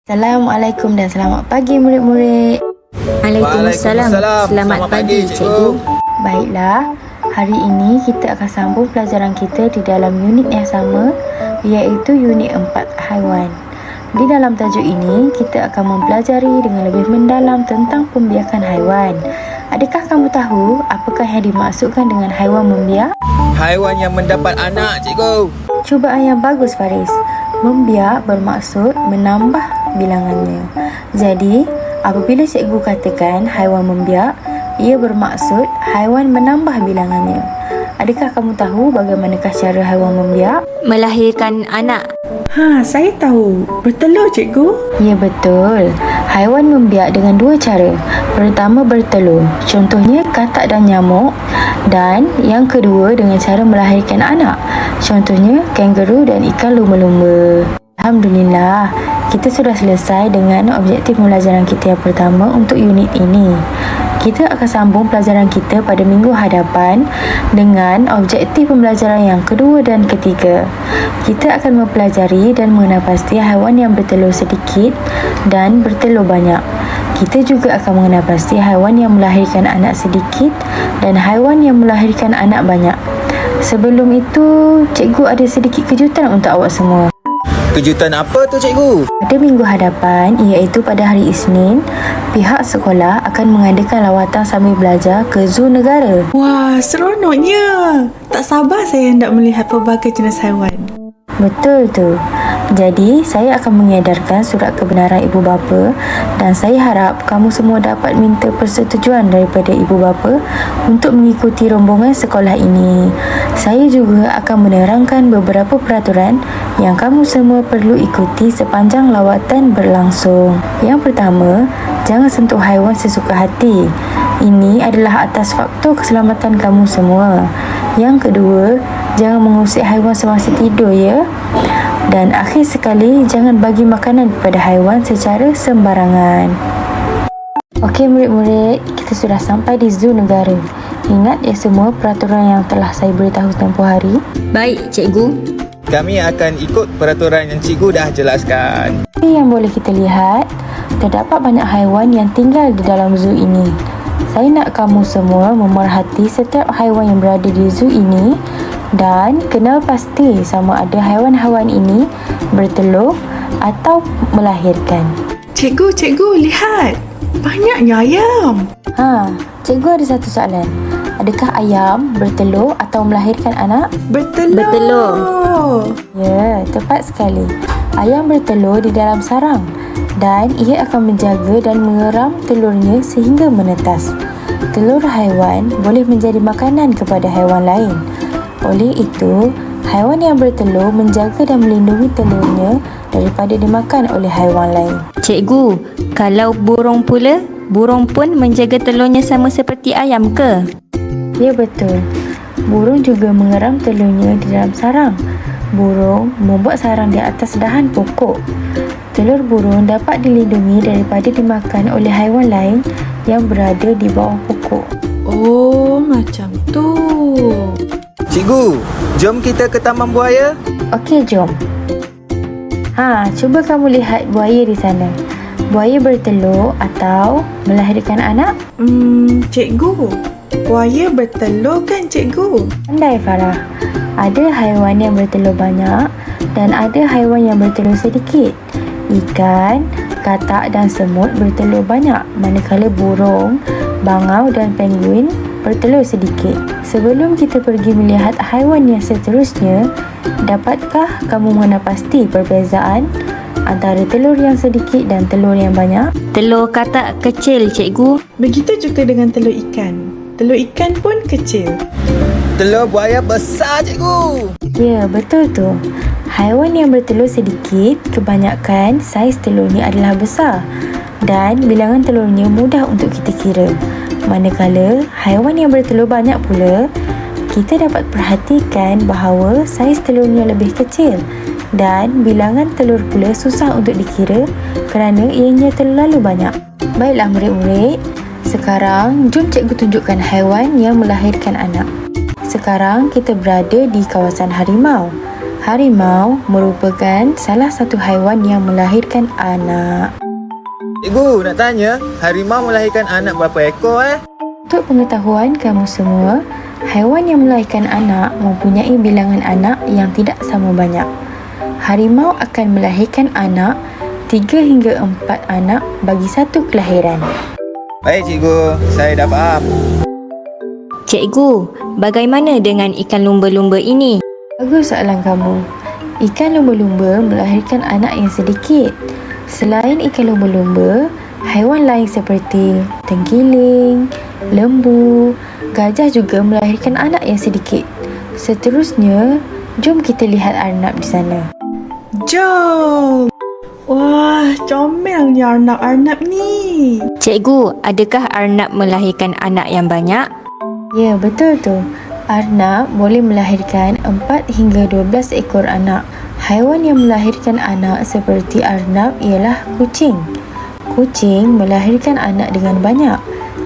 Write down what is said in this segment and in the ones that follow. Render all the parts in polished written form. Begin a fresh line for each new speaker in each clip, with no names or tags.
Assalamualaikum dan selamat pagi murid-murid.
Waalaikumsalam. Selamat pagi, cikgu.
Baiklah, hari ini kita akan sambung pelajaran kita di dalam unit yang sama, iaitu unit 4 haiwan. Di dalam tajuk ini, kita akan mempelajari dengan lebih mendalam tentang pembiakan haiwan. Adakah kamu tahu apakah yang dimaksudkan dengan haiwan membiak?
Haiwan yang mendapat anak, cikgu.
Cubaan yang bagus, Faris. Membiak bermaksud menambah bilangannya. Jadi, apabila cikgu katakan haiwan membiak, ia bermaksud haiwan menambah bilangannya. Adakah kamu tahu bagaimanakah cara haiwan membiak?
Melahirkan anak.
Saya tahu. Bertelur, cikgu.
Ya, betul. Haiwan membiak dengan dua cara. Pertama, bertelur. Contohnya katak dan nyamuk. Dan yang kedua dengan cara melahirkan anak. Contohnya kangaroo dan ikan lumba-lumba. Alhamdulillah, kita sudah selesai dengan objektif pembelajaran kita yang pertama untuk unit ini. Kita akan sambung pelajaran kita pada minggu hadapan dengan objektif pembelajaran yang kedua dan ketiga. Kita akan mempelajari dan mengenal pasti haiwan yang bertelur sedikit dan bertelur banyak. Kita juga akan mengenal pasti haiwan yang melahirkan anak sedikit dan haiwan yang melahirkan anak banyak. Sebelum itu, cikgu ada sedikit kejutan untuk awak semua.
Kejutan apa tu, cikgu?
Pada minggu hadapan, iaitu pada hari Isnin, pihak sekolah akan mengadakan lawatan sambil belajar ke zoo negara.
Wah, seronoknya. Tak sabar saya hendak melihat pelbagai jenis haiwan.
Betul tu. Jadi, saya akan mengedarkan surat kebenaran ibu bapa dan saya harap kamu semua dapat minta persetujuan daripada ibu bapa untuk mengikuti rombongan sekolah ini. Saya juga akan menerangkan beberapa peraturan yang kamu semua perlu ikuti sepanjang lawatan berlangsung. Yang pertama, jangan sentuh haiwan sesuka hati. Ini adalah atas faktor keselamatan kamu semua. Yang kedua, jangan mengusik haiwan semasa tidur, ya. Dan akhir sekali, jangan bagi makanan kepada haiwan secara sembarangan. Okey murid-murid, kita sudah sampai di zoo negara. Ingat ya semua peraturan yang telah saya beritahu tempoh hari?
Baik, cikgu.
Kami akan ikut peraturan yang cikgu dah jelaskan.
Yang boleh kita lihat, terdapat banyak haiwan yang tinggal di dalam zoo ini. Saya nak kamu semua memerhati setiap haiwan yang berada di zoo ini dan kenal pasti sama ada haiwan-haiwan ini bertelur atau melahirkan.
Cikgu, lihat. Banyaknya ayam.
Cikgu ada satu soalan. Adakah ayam bertelur atau melahirkan anak?
Bertelur.
Ya, tepat sekali. Ayam bertelur di dalam sarang dan ia akan menjaga dan mengeram telurnya sehingga menetas. Telur haiwan boleh menjadi makanan kepada haiwan lain. Oleh itu, haiwan yang bertelur menjaga dan melindungi telurnya daripada dimakan oleh haiwan lain.
Cikgu, kalau burung pula, burung pun menjaga telurnya sama seperti ayam ke?
Ya, betul. Burung juga mengeram telurnya di dalam sarang. Burung membuat sarang di atas dahan pokok. Telur burung dapat dilindungi daripada dimakan oleh haiwan lain yang berada di bawah pokok.
Oh, macam tu.
Cikgu, jom kita ke taman buaya.
Okey, jom. Cuba kamu lihat buaya di sana. Buaya bertelur atau melahirkan anak?
Cikgu, buaya bertelur kan, cikgu?
Pandai, Farah. Ada haiwan yang bertelur banyak dan ada haiwan yang bertelur sedikit. Ikan, katak dan semut bertelur banyak, manakala burung, bangau dan penguin bertelur sedikit. Sebelum kita pergi melihat haiwan yang seterusnya, dapatkah kamu mengenal pasti perbezaan antara telur yang sedikit dan telur yang banyak?
Telur katak kecil, cikgu.
Begitu juga dengan telur ikan. Telur ikan pun kecil.
Telur buaya besar, cikgu.
Ya, betul tu. Haiwan yang bertelur sedikit, kebanyakan saiz telurnya adalah besar dan bilangan telurnya mudah untuk kita kira. Manakala haiwan yang bertelur banyak pula, kita dapat perhatikan bahawa saiz telurnya lebih kecil dan bilangan telur pula susah untuk dikira kerana ianya terlalu banyak. Baiklah murid-murid, sekarang jom cikgu tunjukkan haiwan yang melahirkan anak. Sekarang kita berada di kawasan harimau. Harimau merupakan salah satu haiwan yang melahirkan anak.
Cikgu, nak tanya, harimau melahirkan anak berapa ekor
Untuk pengetahuan kamu semua, haiwan yang melahirkan anak mempunyai bilangan anak yang tidak sama banyak. Harimau akan melahirkan anak 3 hingga 4 anak bagi satu kelahiran.
Baik cikgu, saya dah faham.
Cikgu, bagaimana dengan ikan lumba-lumba ini?
Bagus soalan kamu. Ikan lumba-lumba melahirkan anak yang sedikit. Selain ikan lumba-lumba, haiwan lain seperti tenggiling, lembu, gajah juga melahirkan anak yang sedikit. Seterusnya, jom kita lihat arnab di sana.
Jom! Wah, comelnya arnab-arnab ni.
Cikgu, adakah arnab melahirkan anak yang banyak?
Ya, betul tu. Arnab boleh melahirkan 4 hingga 12 ekor anak. Haiwan yang melahirkan anak seperti arnab ialah kucing. Kucing melahirkan anak dengan banyak.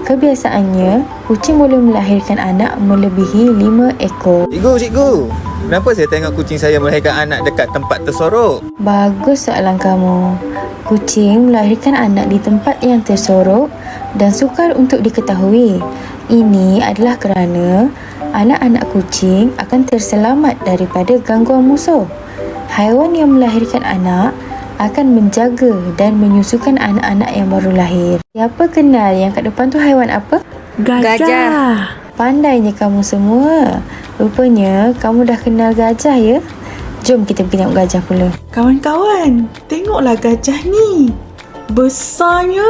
Kebiasaannya, kucing boleh melahirkan anak melebihi 5 ekor.
Cikgu, kenapa saya tengok kucing saya melahirkan anak dekat tempat tersorok?
Bagus soalan kamu. Kucing melahirkan anak di tempat yang tersorok dan sukar untuk diketahui. Ini adalah kerana anak-anak kucing akan terselamat daripada gangguan musuh. Haiwan yang melahirkan anak akan menjaga dan menyusukan anak-anak yang baru lahir. Siapa kenal yang kat depan tu haiwan apa?
Gajah.
Pandainya kamu semua. Rupanya kamu dah kenal gajah ya? Jom kita pergi tengok gajah pula.
Kawan-kawan, tengoklah gajah ni. Besarnya.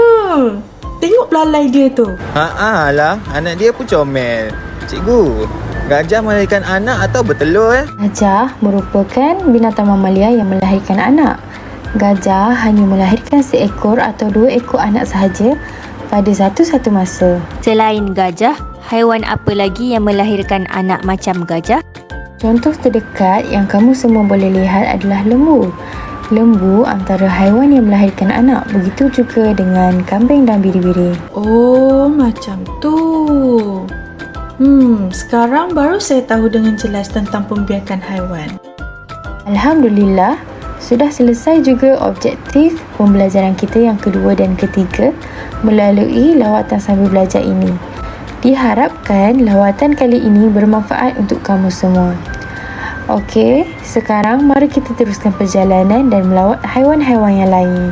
Tengok belalai dia tu.
Lah, anak dia pun comel. Cikgu, gajah melahirkan anak atau bertelur
Gajah merupakan binatang mamalia yang melahirkan anak. Gajah hanya melahirkan seekor atau 2 ekor anak sahaja pada satu masa.
Selain gajah, haiwan apa lagi yang melahirkan anak macam gajah?
Contoh terdekat yang kamu semua boleh lihat adalah lembu. Lembu antara haiwan yang melahirkan anak. Begitu juga dengan kambing dan biri-biri.
Oh, macam tu. Sekarang baru saya tahu dengan jelas tentang pembiakan haiwan.
Alhamdulillah, sudah selesai juga objektif pembelajaran kita yang kedua dan ketiga melalui lawatan sambil belajar ini. Diharapkan lawatan kali ini bermanfaat untuk kamu semua. Okey, sekarang mari kita teruskan perjalanan dan melawat haiwan-haiwan yang lain.